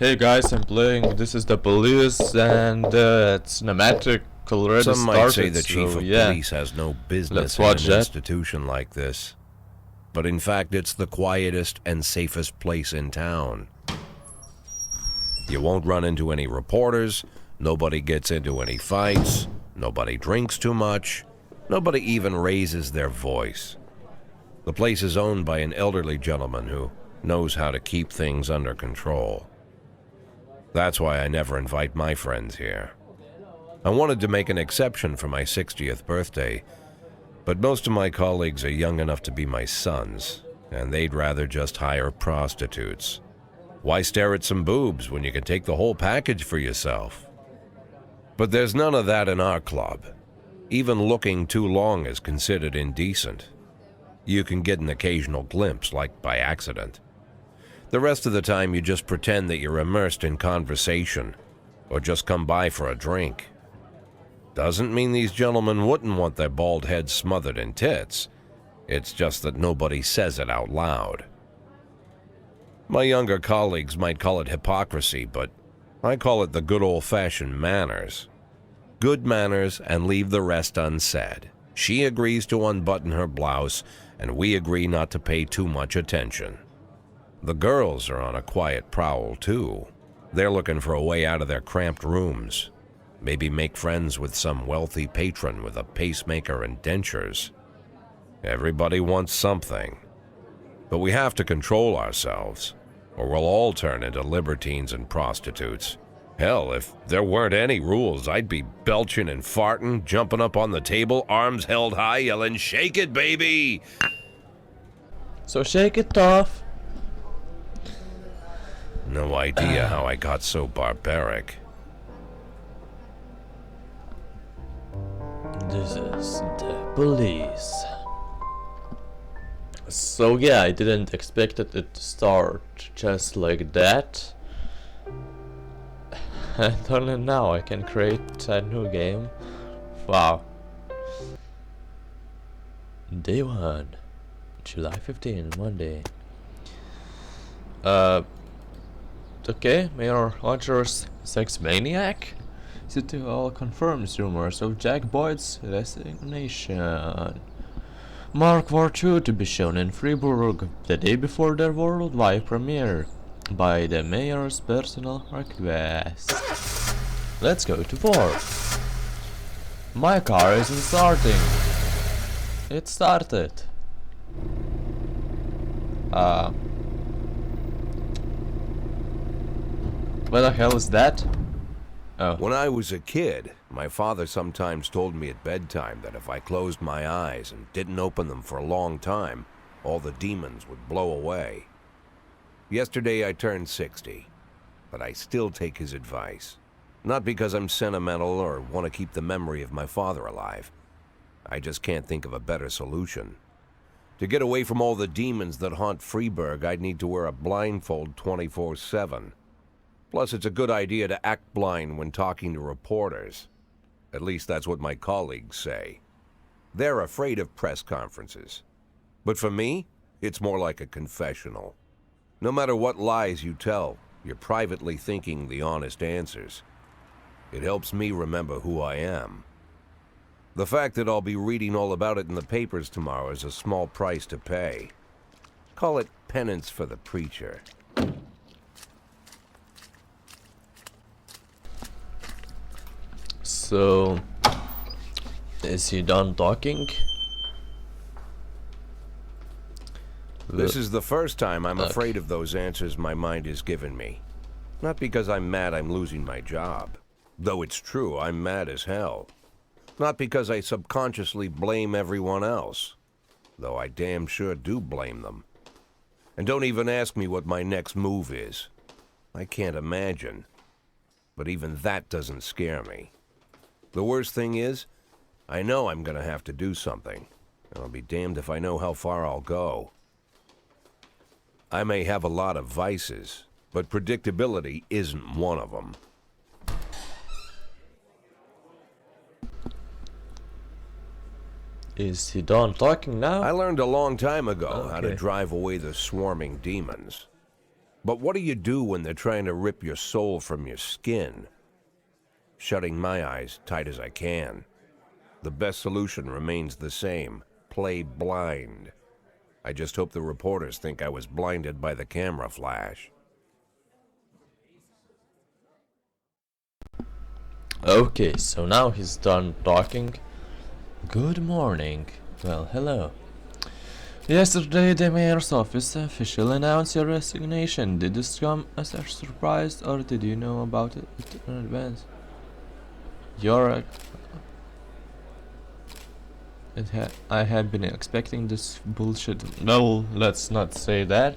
Hey guys, I'm playing. This is the police, and it's cinematic already Some started. might say the chief of yeah, police has no business in watch an that. institution like this. But in fact, it's the quietest and safest place in town. You won't run into any reporters, nobody gets into any fights, nobody drinks too much, nobody even raises their voice. The place is owned by an elderly gentleman who knows how to keep things under control. That's why I never invite my friends here. I wanted to make an exception for my 60th birthday, but most of my colleagues are young enough to be my sons, and they'd rather just hire prostitutes. Why stare at some boobs when you can take the whole package for yourself? But there's none of that in our club. Even looking too long is considered indecent. You can get an occasional glimpse, like by accident. The rest of the time you just pretend that you're immersed in conversation, or just come by for a drink. Doesn't mean these gentlemen wouldn't want their bald heads smothered in tits. It's just that nobody says it out loud. My younger colleagues might call it hypocrisy, but I call it the good old-fashioned manners. Good manners and leave the rest unsaid. She agrees to unbutton her blouse, and we agree not to pay too much attention. The girls are on a quiet prowl, too. They're looking for a way out of their cramped rooms. Maybe make friends with some wealthy patron with a pacemaker and dentures. Everybody wants something. But we have to control ourselves, or we'll all turn into libertines and prostitutes. Hell, if there weren't any rules, I'd be belching and farting, jumping up on the table, arms held high, yelling, "Shake it, baby!" So shake it off. No idea how I got so barbaric. This is the police. So yeah, I didn't expect it to start just like that. And only now I can create a new game. Wow. Day 1, July 15, Monday. Okay, Mayor Rogers, sex maniac? City Hall confirms rumors of Jack Boyd's resignation. Mark War II to be shown in Freiburg the day before their worldwide premiere, by the mayor's personal request. Let's go to war. My car isn't starting. It started. What the hell is that? Oh. When I was a kid, my father sometimes told me at bedtime that if I closed my eyes and didn't open them for a long time, all the demons would blow away. Yesterday I turned 60, but I still take his advice. Not because I'm sentimental or want to keep the memory of my father alive. I just can't think of a better solution. To get away from all the demons that haunt Freiburg, I'd need to wear a blindfold 24/7. Plus, it's a good idea to act blind when talking to reporters. At least that's what my colleagues say. They're afraid of press conferences. But for me, it's more like a confessional. No matter what lies you tell, you're privately thinking the honest answers. It helps me remember who I am. The fact that I'll be reading all about it in the papers tomorrow is a small price to pay. Call it penance for the preacher. So, is he done talking? This is the first time I'm afraid of those answers my mind has given me. Not because I'm mad I'm losing my job. Though it's true, I'm mad as hell. Not because I subconsciously blame everyone else. Though I damn sure do blame them. And don't even ask me what my next move is. I can't imagine. But even that doesn't scare me. The worst thing is, I know I'm gonna have to do something. And I'll be damned if I know how far I'll go. I may have a lot of vices, but predictability isn't one of them. Is he done talking now? I learned a long time ago how to Okay. drive away the swarming demons. But what do you do when they're trying to rip your soul from your skin? Shutting my eyes tight as I can. The best solution remains the same. Play blind. I just hope the reporters think I was blinded by the camera flash. Okay, so now he's done talking. Good morning. Well, hello. Yesterday, the mayor's office officially announced your resignation. Did this come as a surprise, or did you know about it in advance? I had been expecting this bullshit. No, let's not say that.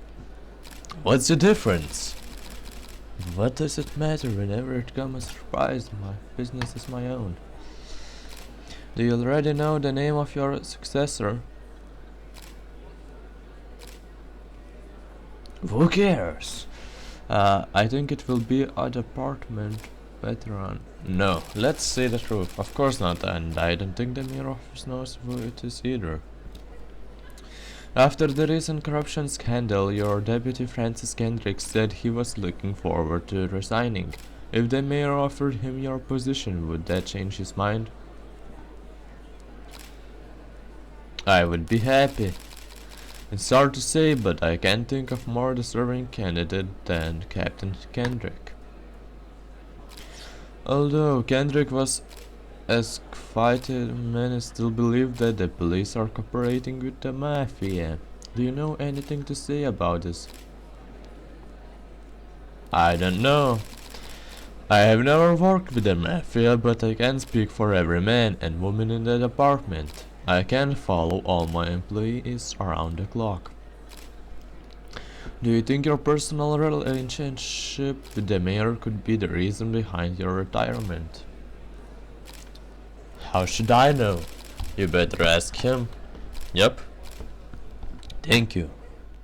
What's the difference? What does it matter whenever it comes as a surprise? My business is my own. Do you already know the name of your successor? Who cares? I think it will be a department veteran. No, let's say the truth. Of course not, and I don't think the mayor office knows who it is either. After the recent corruption scandal, your deputy Francis Kendrick said he was looking forward to resigning. If the mayor offered him your position, would that change his mind? I would be happy. It's hard to say, but I can't think of more deserving candidate than Captain Kendrick. Although Kendrick was excited, many still believe that the police are cooperating with the mafia. Do you know anything to say about this? I don't know. I have never worked with the mafia, but I can speak for every man and woman in the department. I can follow all my employees around the clock. Do you think your personal relationship with the mayor could be the reason behind your retirement? How should I know? You better ask him. Yep. Thank you.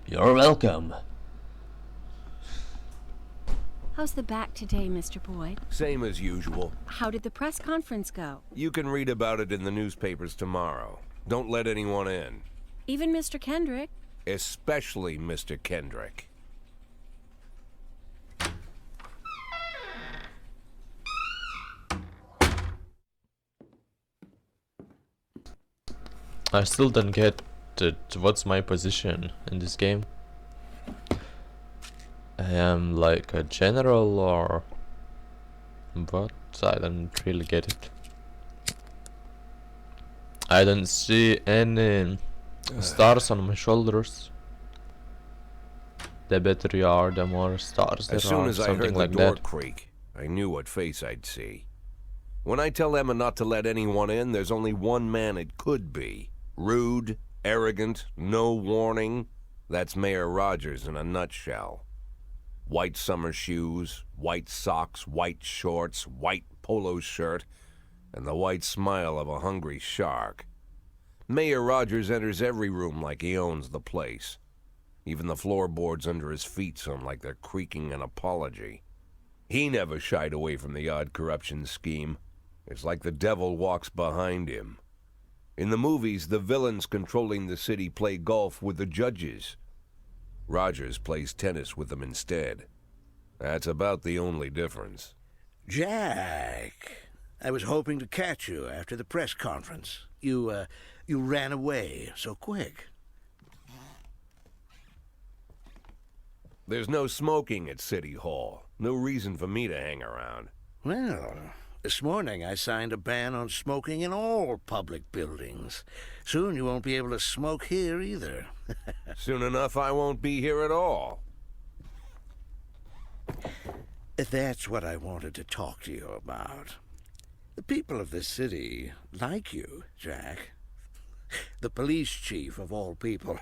You're welcome. How's the back today, Mr. Boyd? Same as usual. How did the press conference go? You can read about it in the newspapers tomorrow. Don't let anyone in. Even Mr. Kendrick? Especially Mr. Kendrick. I still don't get it. What's my position in this game? I am like a general or what? I don't really get it. I don't see any stars on my shoulders. The better you are, the more stars there are. As soon as I something heard the like door that. creak, I knew what face I'd see. When I tell Emma not to let anyone in, there's only one man it could be. Rude, arrogant, no warning. That's Mayor Rogers in a nutshell. White summer shoes, white socks, white shorts, white polo shirt, and the white smile of a hungry shark. Mayor Rogers enters every room like he owns the place. Even the floorboards under his feet sound like they're creaking an apology. He never shied away from the odd corruption scheme. It's like the devil walks behind him. In the movies, the villains controlling the city play golf with the judges. Rogers plays tennis with them instead. That's about the only difference. Jack, I was hoping to catch you after the press conference. You ran away so quick. There's no smoking at City Hall. No reason for me to hang around. Well, this morning I signed a ban on smoking in all public buildings. Soon you won't be able to smoke here either. Soon enough, I won't be here at all. That's what I wanted to talk to you about. The people of this city like you, Jack. The police chief of all people.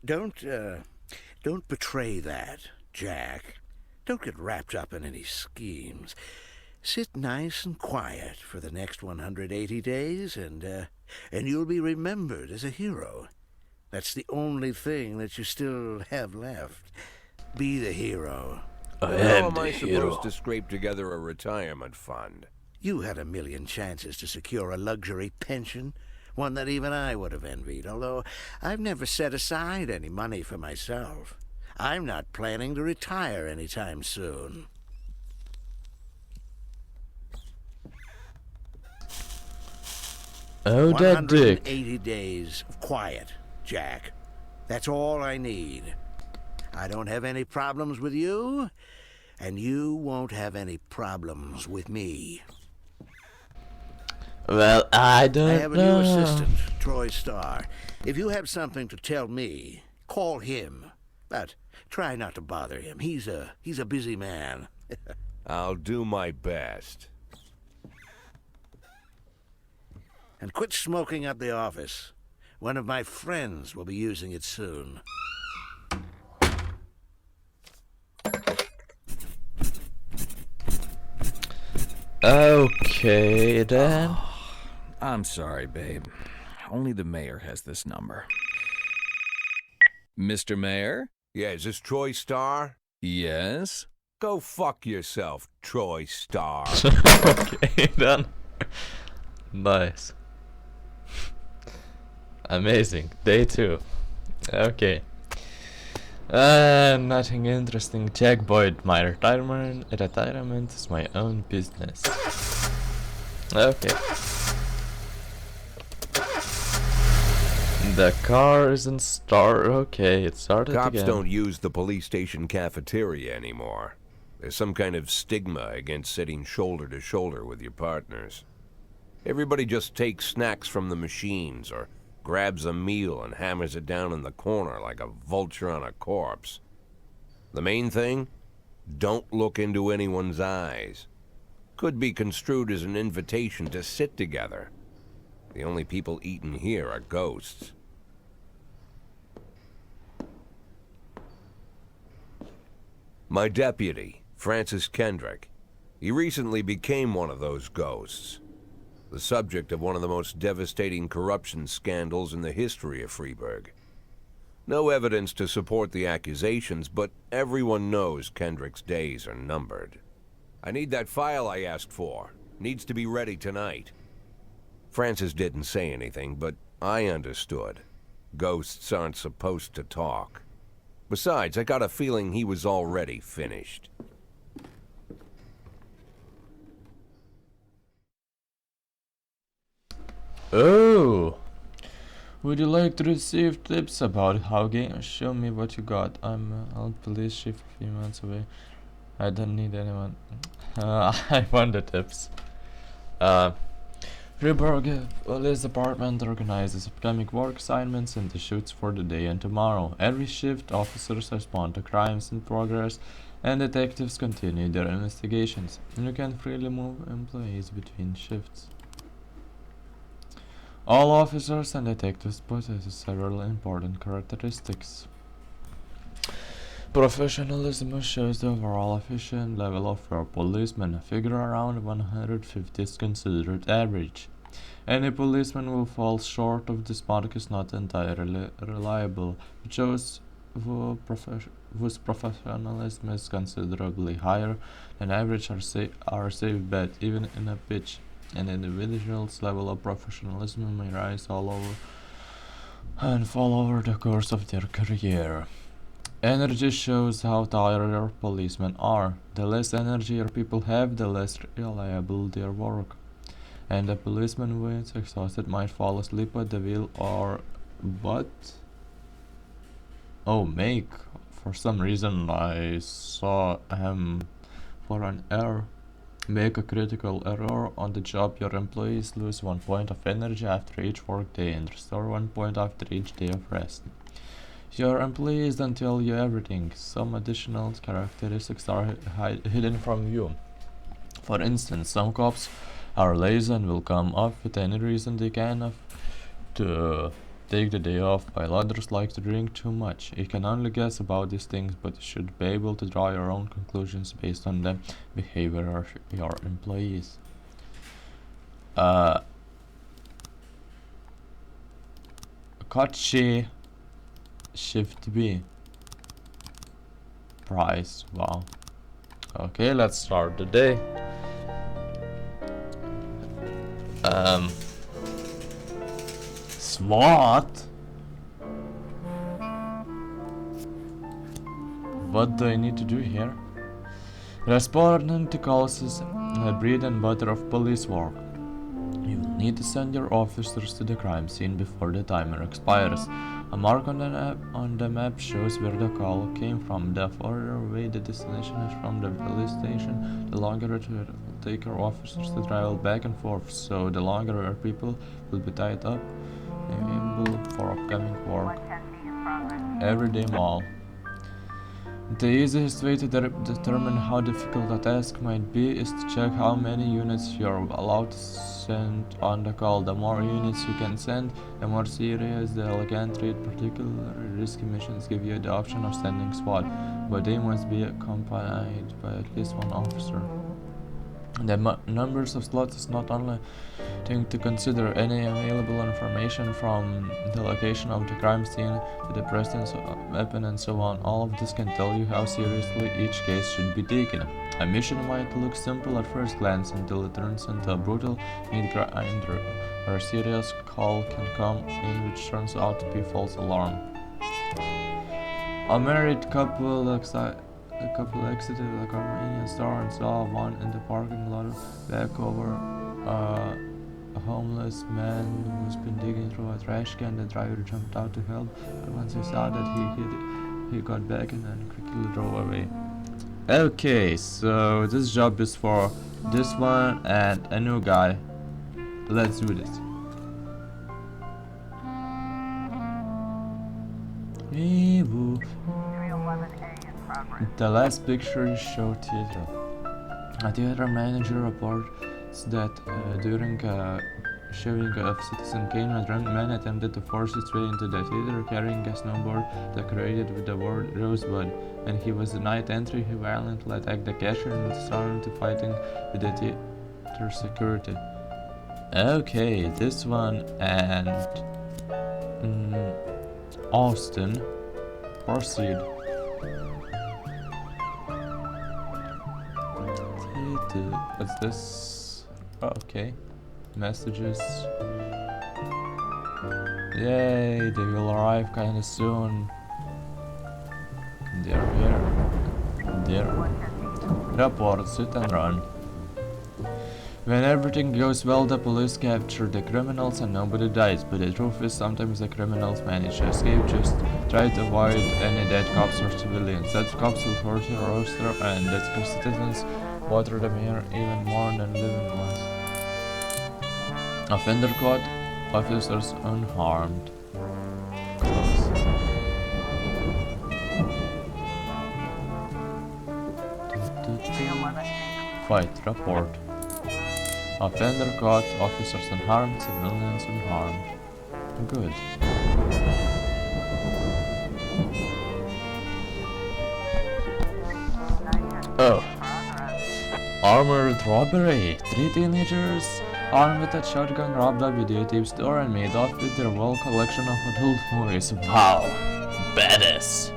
Don't betray that, Jack. Don't get wrapped up in any schemes. Sit nice and quiet for the next 180 days, and you'll be remembered as a hero. That's the only thing that you still have left. Be the hero. How am I supposed to scrape together a retirement fund? You had a million chances to secure a luxury pension, one that even I would have envied, although I've never set aside any money for myself. I'm not planning to retire anytime soon. Oh, that dick. 180 days of quiet, Jack. That's all I need. I don't have any problems with you, and you won't have any problems with me. Well, I don't I have a know. new assistant, Troy Starr. If you have something to tell me, call him. But try not to bother him. He's a busy man. I'll do my best. And quit smoking up the office. One of my friends will be using it soon. Okay, then. I'm sorry, babe. Only the mayor has this number. Mr. Mayor? Yeah, is this Troy Starr? Yes? Go fuck yourself, Troy Starr. Okay, then. Nice. Amazing. Day 2. Okay. Nothing interesting. Jack Boyd. My retirement is my own business. Okay. The car isn't start. Okay, it started Cops again. don't use the police station cafeteria anymore. There's some kind of stigma against sitting shoulder to shoulder with your partners. Everybody just takes snacks from the machines or grabs a meal and hammers it down in the corner like a vulture on a corpse. The main thing? Don't look into anyone's eyes. Could be construed as an invitation to sit together. The only people eating here are ghosts. My deputy, Francis Kendrick. He recently became one of those ghosts. The subject of one of the most devastating corruption scandals in the history of Freeburg. No evidence to support the accusations, but everyone knows Kendrick's days are numbered. I need that file I asked for. Needs to be ready tonight. Francis didn't say anything, but I understood. Ghosts aren't supposed to talk. Besides, I got a feeling he was already finished. Oh! Would you like to receive tips about how games? Show me what you got. I'm out police shift a few months away. I don't need anyone. I want the tips. Freeburg Police Department organizes upcoming work assignments and the shoots for the day and tomorrow. Every shift, officers respond to crimes in progress, and detectives continue their investigations. You can freely move employees between shifts. All officers and detectives possess several important characteristics. Professionalism shows the overall efficient level of your policeman. A figure around 150 is considered average. Any policeman who falls short of this mark is not entirely reliable, which shows whose professionalism is considerably higher than average are safe bet, even in a pitch. An individual's level of professionalism may rise all over and fall over the course of their career. Energy shows how tired your policemen are. The less energy your people have, the less reliable their work. And a policeman who is exhausted might fall asleep at the wheel or make. For some reason I saw him for an error. Make a critical error on the job. Your employees lose 1 point of energy after each workday and restore 1 point after each day of rest. Your employees don't tell you everything. Some additional characteristics are hidden from you. For instance, some cops are lazy and will come up with any reason they can to take the day off, while others like to drink too much. You can only guess about these things, but you should be able to draw your own conclusions based on the behavior of your employees. Kochi Shift B. Price, wow. Okay, let's start the day. SWAT? what do I need to do here? Responding to calls is the bread and butter of police work. You will need to send your officers to the crime scene before the timer expires. A mark on the map shows where the call came from. The further away the destination is from the police station, the longer it will take your officers to travel back and forth, so the longer your people will be tied up available for upcoming work. Everyday mall. The easiest way to determine how difficult a task might be is to check how many units you're allowed to send on the call. The more units you can send, the more serious they'll can treat. Particularly risky missions give you the option of sending SWAT, but they must be accompanied by at least one officer. The numbers of slots is not only thing to consider. Any available information from the location of the crime scene to the presence of a weapon and so on. All of this can tell you how seriously each case should be taken. A mission might look simple at first glance until it turns into a brutal meat grinder, where a serious call can come in which turns out to be false alarm. A married couple exited a convenience store and saw one in the parking lot back over a homeless man who's been digging through a trash can. The driver jumped out to help, but once he saw that he got back in and quickly drove away. Okay, so this job is for this one and a new guy. Let's do this. The last picture showed theater. A theater manager reports that during a showing of Citizen Kane, a drunk man attempted to force his way into the theater carrying a snowboard decorated with the word Rosebud, and he was denied entry. He violently attacked the cashier and started fighting with the theater security. Okay, this one and Austin. Proceed. What's this? Oh, okay. Messages. Yay, they will arrive kinda soon. They're here. There. Report, sit and run. When everything goes well, the police capture the criminals and nobody dies, but the truth is sometimes the criminals manage to escape. Just try to avoid any dead cops or civilians. Dead cops will hurt your roster and dead citizens bother the mayor even more than living ones. Offender caught, officers unharmed. Close. Fight, report. Offender caught, officers unharmed, civilians unharmed. Good. Oh. Armored robbery. 3 teenagers armed with a shotgun robbed a videotape store and made off with their whole collection of adult movies. Wow. Badass.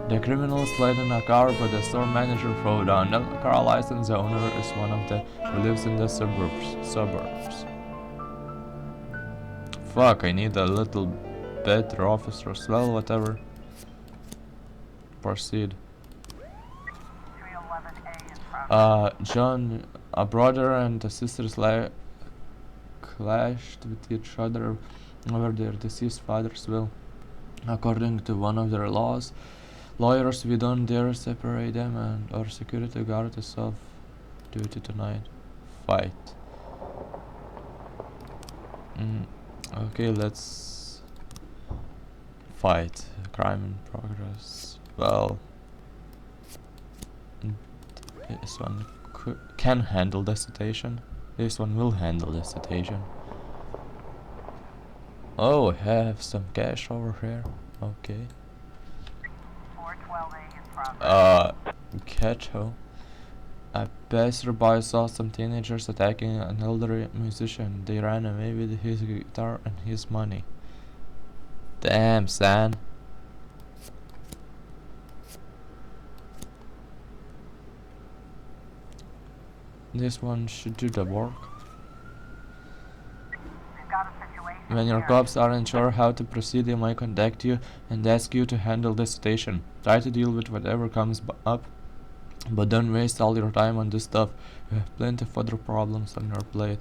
The criminals fled in a car, but the store manager flew down. The car license owner is one of the who lives in the suburbs. Fuck, I need a little better officers. Well, whatever. Proceed. John, a brother and a sister clashed with each other over their deceased father's will. According to one of their lawyers, we don't dare separate them, and our security guard is off duty tonight. Fight. Okay, let's fight. Crime in progress. Well, this one can handle the situation. This one will handle the situation. Oh, have some cash over here. Okay. Ghetto. A passerby saw some teenagers attacking an elderly musician. They ran away with his guitar and his money. Damn, son. This one should do the work. We've got a situation When your cops aren't sure how to proceed, they might contact you and ask you to handle the situation. Try to deal with whatever comes up, but don't waste all your time on this stuff. You have plenty of other problems on your plate.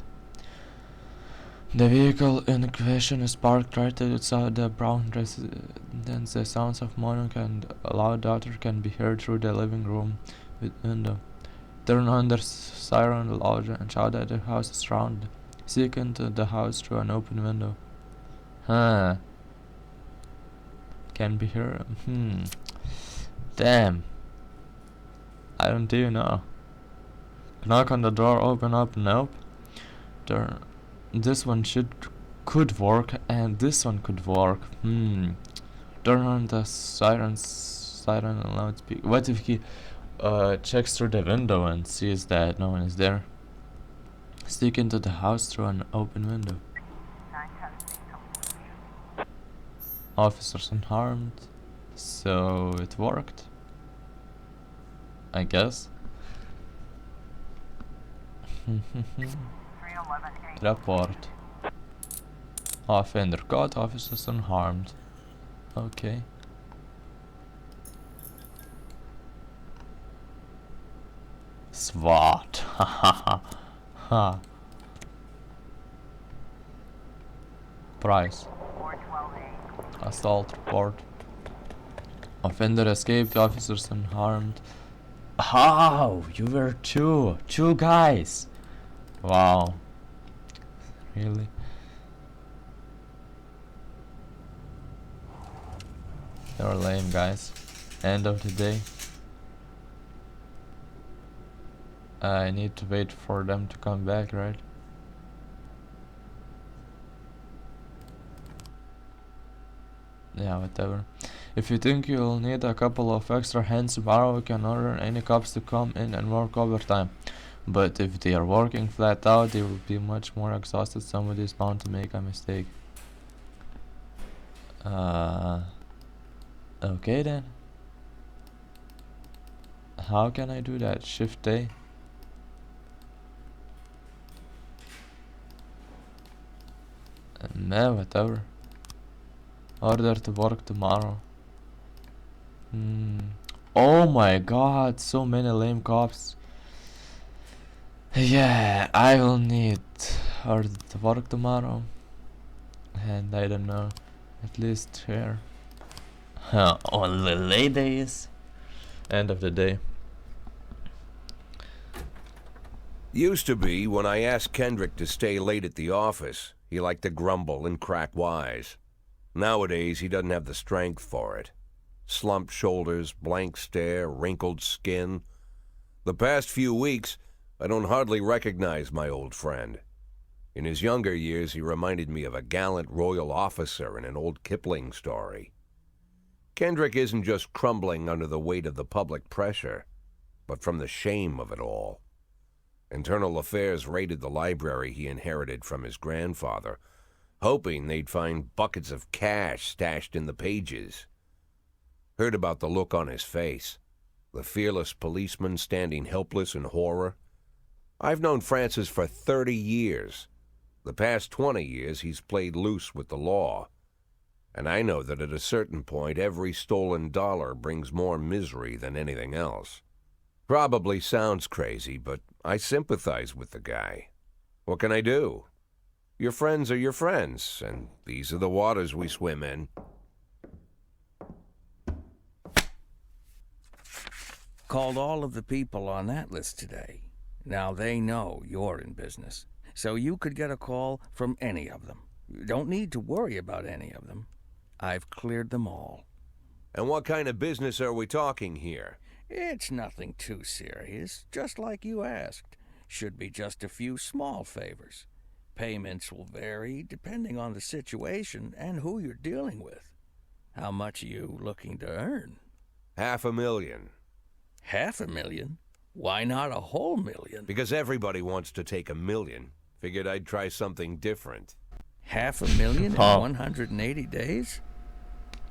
The vehicle in question is parked right outside the brown residence. The sounds of moaning and a loud daughter can be heard through the living room window. Turn on the siren loud and shout at the houses around. Seek into the house through an open window. Huh. Can be heard. Damn. I don't even know. Knock on the door, open up, nope. This one could work, and this one could work. Turn on the siren and loudspeaker. What if he checks through the window and sees that no one is there? Sneak into the house through an open window. Officers unharmed, so it worked, I guess. Report. Offender caught, officers unharmed. Okay. SWAT. Ha. Price. Assault report. Offender escaped, officers unharmed. How? You were two guys. Wow. Really? You're lame, guys. End of the day. I need to wait for them to come back, right? Yeah, whatever. If you think you'll need a couple of extra hands tomorrow, you can order any cops to come in and work overtime. But if they are working flat out, they will be much more exhausted. Somebody is bound to make a mistake. Okay then. How can I do that? Shift A? Nah, whatever. Order to work tomorrow. Oh my god, so many lame cops. Yeah, I will need order to work tomorrow. And I don't know, at least here. Only ladies. End of the day. Used to be when I asked Kendrick to stay late at the office, he liked to grumble and crack wise. Nowadays, he doesn't have the strength for it. Slumped shoulders, blank stare, wrinkled skin. The past few weeks, I don't hardly recognize my old friend. In his younger years, he reminded me of a gallant royal officer in an old Kipling story. Kendrick isn't just crumbling under the weight of the public pressure, but from the shame of it all. Internal Affairs raided the library he inherited from his grandfather, hoping they'd find buckets of cash stashed in the pages. Heard about the look on his face, the fearless policeman standing helpless in horror. I've known Francis for 30 years. The past 20 years he's played loose with the law. And I know that at a certain point every stolen dollar brings more misery than anything else. Probably sounds crazy, but I sympathize with the guy. What can I do? Your friends are your friends, and these are the waters we swim in. Called all of the people on that list today. Now they know you're in business, so you could get a call from any of them. You don't need to worry about any of them. I've cleared them all. And what kind of business are we talking here? It's nothing too serious, just like you asked. Should be just a few small favors. Payments will vary depending on the situation and who you're dealing with. How much are you looking to earn? $500,000. $500,000? Why not a whole million? Because everybody wants to take $1 million. Figured I'd try something different. $500,000 in 180 days?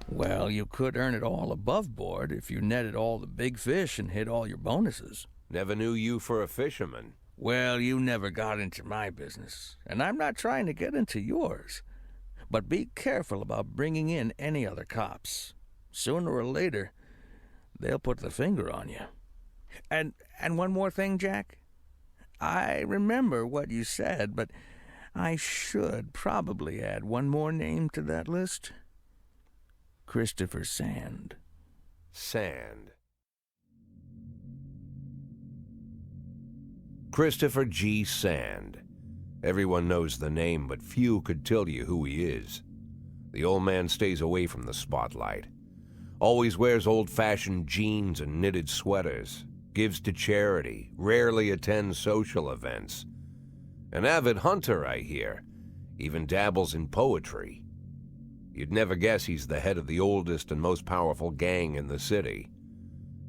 Well, you could earn it all above board if you netted all the big fish and hit all your bonuses. Never knew you for a fisherman. Well, you never got into my business, and I'm not trying to get into yours. But be careful about bringing in any other cops. Sooner or later, they'll put the finger on you. And one more thing, Jack. I remember what you said, but I should probably add one more name to that list. Christopher Sand. Sand. Christopher G. Sand. Everyone knows the name, but few could tell you who he is. The old man stays away from the spotlight. Always wears old-fashioned jeans and knitted sweaters. Gives to charity. Rarely attends social events. An avid hunter, I hear. Even dabbles in poetry. You'd never guess he's the head of the oldest and most powerful gang in the city.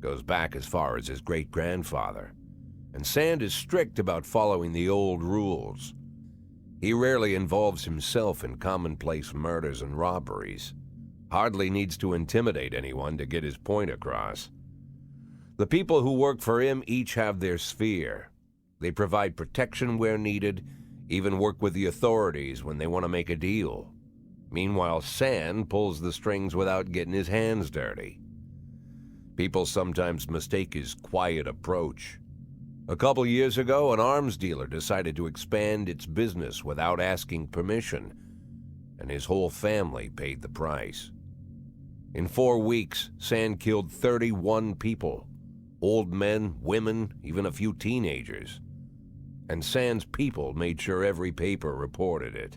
Goes back as far as his great-grandfather. And Sand is strict about following the old rules. He rarely involves himself in commonplace murders and robberies. Hardly needs to intimidate anyone to get his point across. The people who work for him each have their sphere. They provide protection where needed, even work with the authorities when they want to make a deal. Meanwhile, Sand pulls the strings without getting his hands dirty. People sometimes mistake his quiet approach. A couple years ago, an arms dealer decided to expand its business without asking permission, and his whole family paid the price. In 4 weeks, Sand killed 31 people. Old men, women, even a few teenagers. And Sand's people made sure every paper reported it.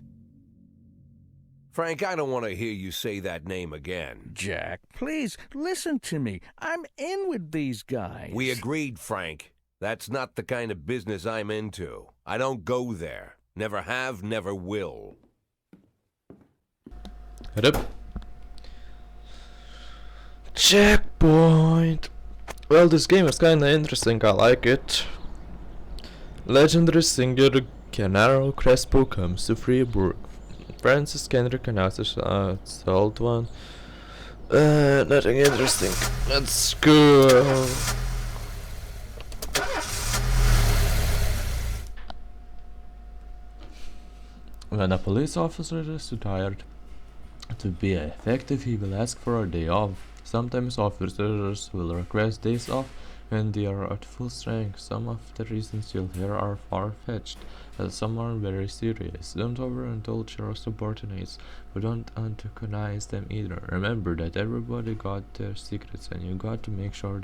Frank, I don't want to hear you say that name again. Jack, please, listen to me. I'm in with these guys. We agreed, Frank. That's not the kind of business I'm into. I don't go there. Never have, never will. Head up. Checkpoint. Well, this game is kinda interesting, I like it. Legendary singer Gennaro Crespo comes to Freeburg. Francis Kendrick announces it's the old one. Nothing interesting. Let's go. When a police officer is too tired to be effective, he will ask for a day off. Sometimes officers will request days off when they are at full strength. Some of the reasons you'll hear are far-fetched, and some are very serious. Don't overindulge your subordinates, but don't antagonize them either. Remember that everybody got their secrets, and you got to make sure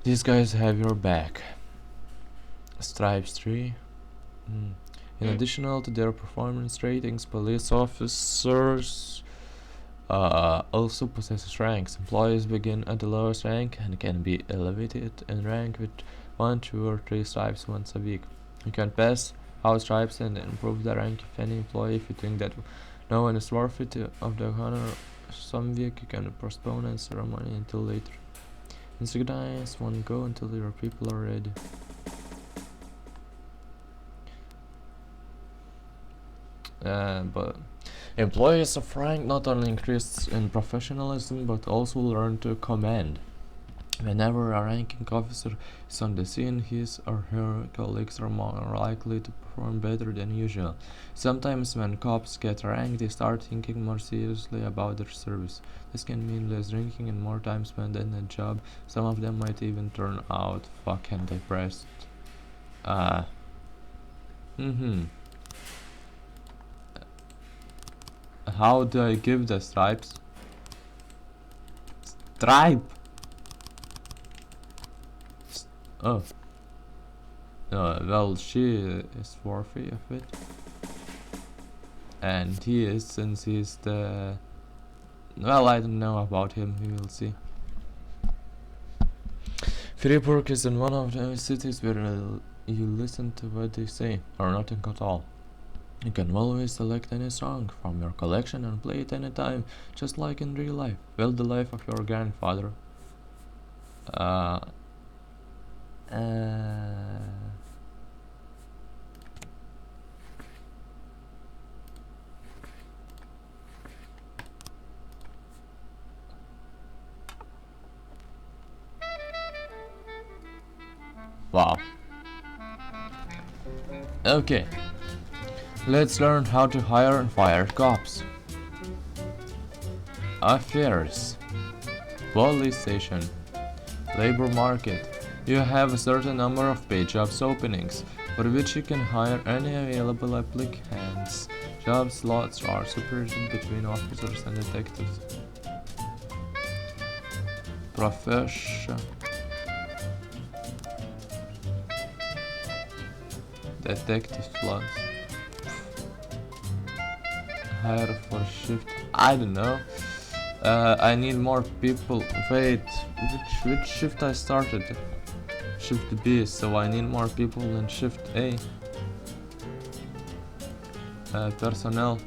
these guys have your back. Stripes 3. In addition to their performance ratings, police officers also possess ranks. Employees begin at the lowest rank and can be elevated in rank with 1, 2, or 3 stripes once a week. You can pass out stripes and improve the rank of any employee. If you think that no one is worthy of the honor some week, you can postpone the ceremony until later. Insignize one go until your people are ready. But employees of rank not only increase in professionalism but also learn to command. Whenever a ranking officer is on the scene, his or her colleagues are more likely to perform better than usual. Sometimes when cops get ranked, they start thinking more seriously about their service. This can mean less drinking and more time spent in the job. Some of them might even turn out fucking depressed. How do I give the stripes? Stripe! Oh. Well, she is worthy of it. And he is, since he's the... Well, I don't know about him, we will see. Freiburg is in one of those cities where you listen to what they say, or nothing at all. You can always select any song from your collection and play it anytime, just like in real life. Well, the life of your grandfather. Wow. Okay. Let's learn how to hire and fire cops. Affairs. Police station. Labor market. You have a certain number of paid jobs openings, for which you can hire any available applicants. Job slots are separated between officers and detectives. Profession. Detective slots. Hire for shift. I don't know. I need more people. Wait, which shift I started? Shift B, so I need more people than shift A. Personnel.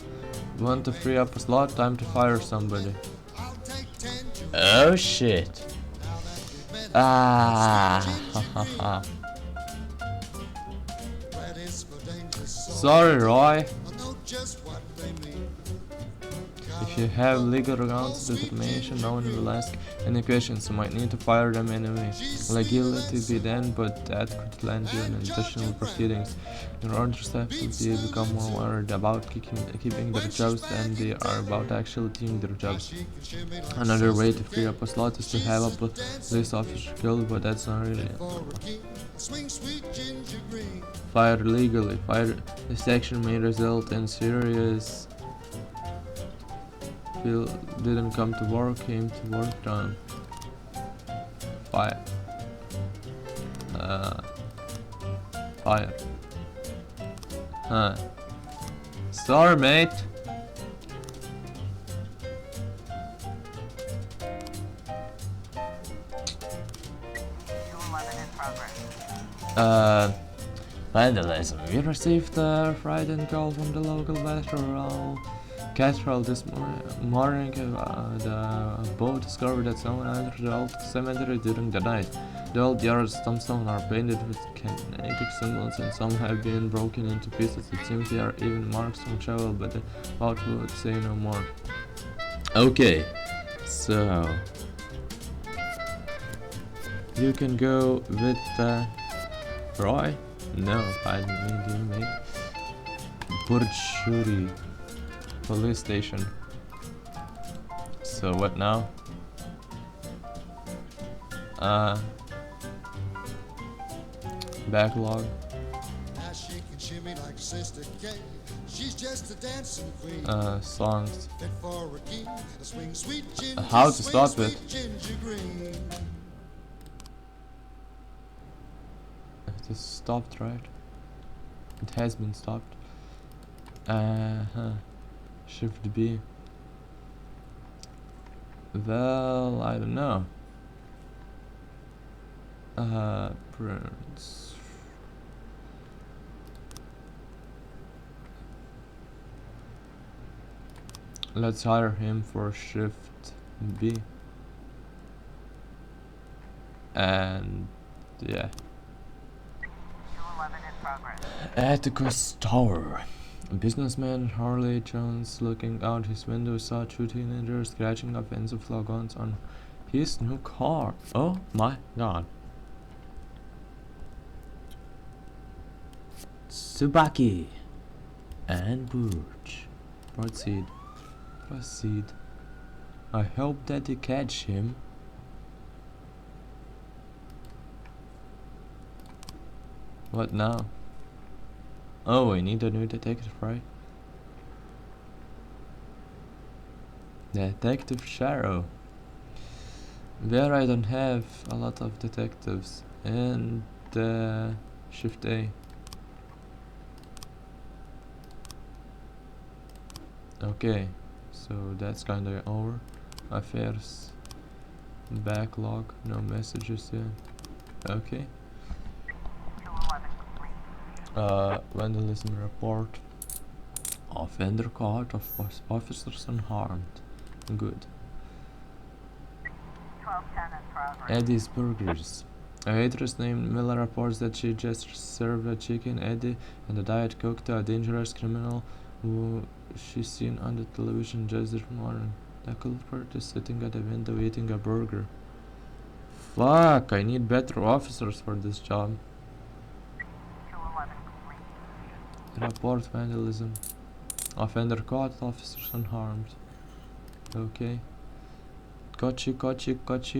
Want to free up a slot? Time to fire somebody. Oh shit. Ah. Sorry, Roy. If you have legal grounds, determination, no one will ask any questions. You might need to fire them anyway. Legality be then, but that could land you in additional proceedings. Your orders have to become more worried about keeping their jobs than they are about actually doing their jobs. Another way to free up a slot is to have a police officer killed, but that's not really. Fire legally. This action may result in serious. Didn't come to work, came to work done. Fire. Fire. Huh. Sorry, mate. Vandalism. We received a frightened call from the local patrol this morning. The boat discovered that someone entered the old cemetery during the night. The old yard's tombstones are painted with kinetic symbols and some have been broken into pieces. It seems there are even marks from shovel, but the boat would say no more. Okay, so you can go with Roy? No, I need you, mate. Burchuri police station. So what now? Backlog. Songs. How to stop it? It is stopped, right? It has been stopped. Shift B. Well, I don't know. Prince. Let's hire him for shift B. And yeah. Atticus Tower. A businessman Harley Jones looking out his window saw two teenagers scratching offensive logons on his new car. Oh my god. Tsubaki and Burch. Proceed. I hope that you catch him. What now? Oh, we need a new detective, right? Detective Sharrow. Where I don't have a lot of detectives. And shift A. Okay, so that's kinda over. Affairs. Backlog. No messages yet. Okay. Vandalism report. Offender caught, of course, officers unharmed. Good. Eddie's Burgers. A waitress named Miller reports that she just served a chicken Eddie and a Diet Coke to a dangerous criminal who she's seen on the television just this morning. The culprit is sitting at a window eating a burger. Fuck, I need better officers for this job. Report vandalism. Offender caught, officers unharmed. Okay. Kochi,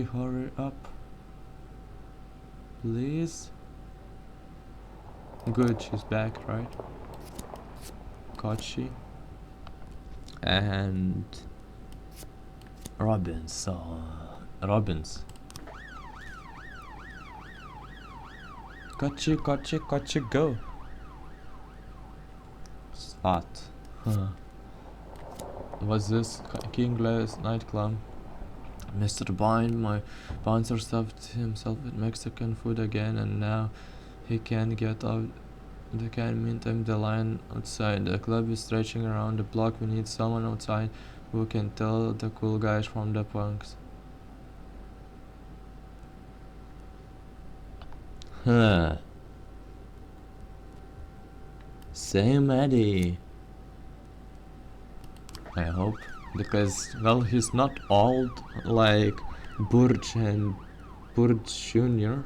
hurry up. Please. Good, she's back, right? Kochi. And Robbins. Robbins. Kochi, go. Spot. Huh. What's this? Kingless nightclub. Mr. Bond, my bouncer stuffed himself with Mexican food again, and now he can't get out. They can meantime the line outside. The club is stretching around the block. We need someone outside who can tell the cool guys from the punks. Huh. Same Eddie. I hope. Because, well, he's not old like Burj and Burj Jr.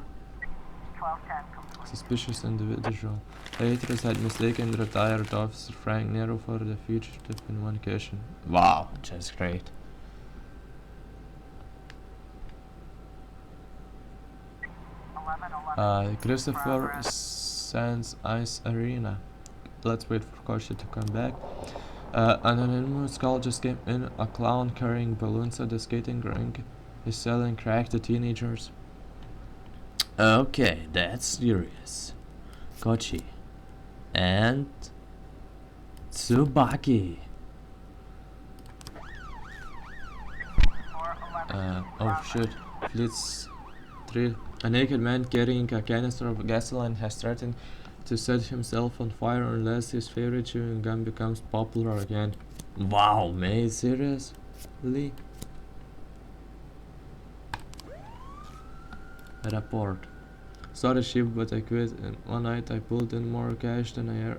Suspicious individual. Haters had mistaken retired officer Frank Nero for the fugitive in one occasion. Wow, just great. Christopher Sands Ice Arena. Let's wait for Koshi to come back. An anonymous call just came in. A clown carrying balloons at the skating rink is selling crack to teenagers. Okay, that's serious. Kochi. And Tsubaki. Oh shit. Fleet's 3. A naked man carrying a canister of gasoline has threatened to set himself on fire unless his favorite chewing gum becomes popular again. Wow, mate, seriously? Report. Sorry, Chief, but I quit. And one night I pulled in more cash than I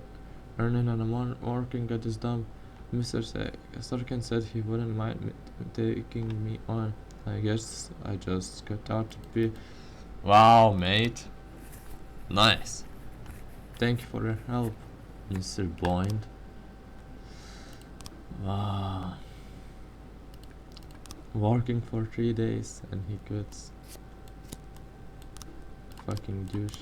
earned in a month working at this dump. Mr. Sorkin said he wouldn't mind taking me on. I guess I just got out to be. Wow, mate. Nice. Thank you for your help, Mr. Boyd. Wow. Working for 3 days and he quits. Fucking douche.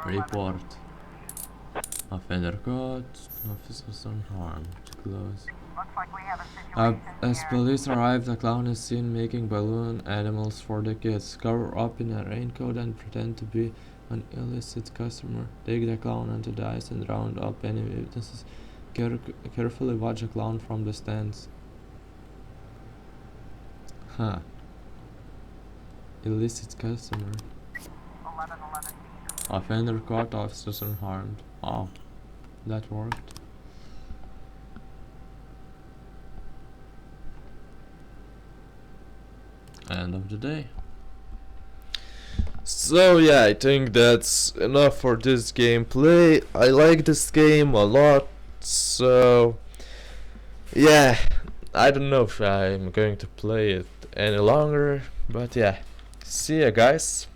Report. Offender caught, officers unharmed. Close. As police arrive, the clown is seen making balloon animals for the kids. Cover up in a raincoat and pretend to be an illicit customer. Take the clown onto the ice and round up any witnesses. Carefully watch the clown from the stands. Huh. Illicit customer. Offender caught, officers unharmed. Oh, that worked. End of the day. So yeah, I think that's enough for this gameplay. I like this game a lot, so yeah, I don't know if I'm going to play it any longer, but yeah, see ya guys.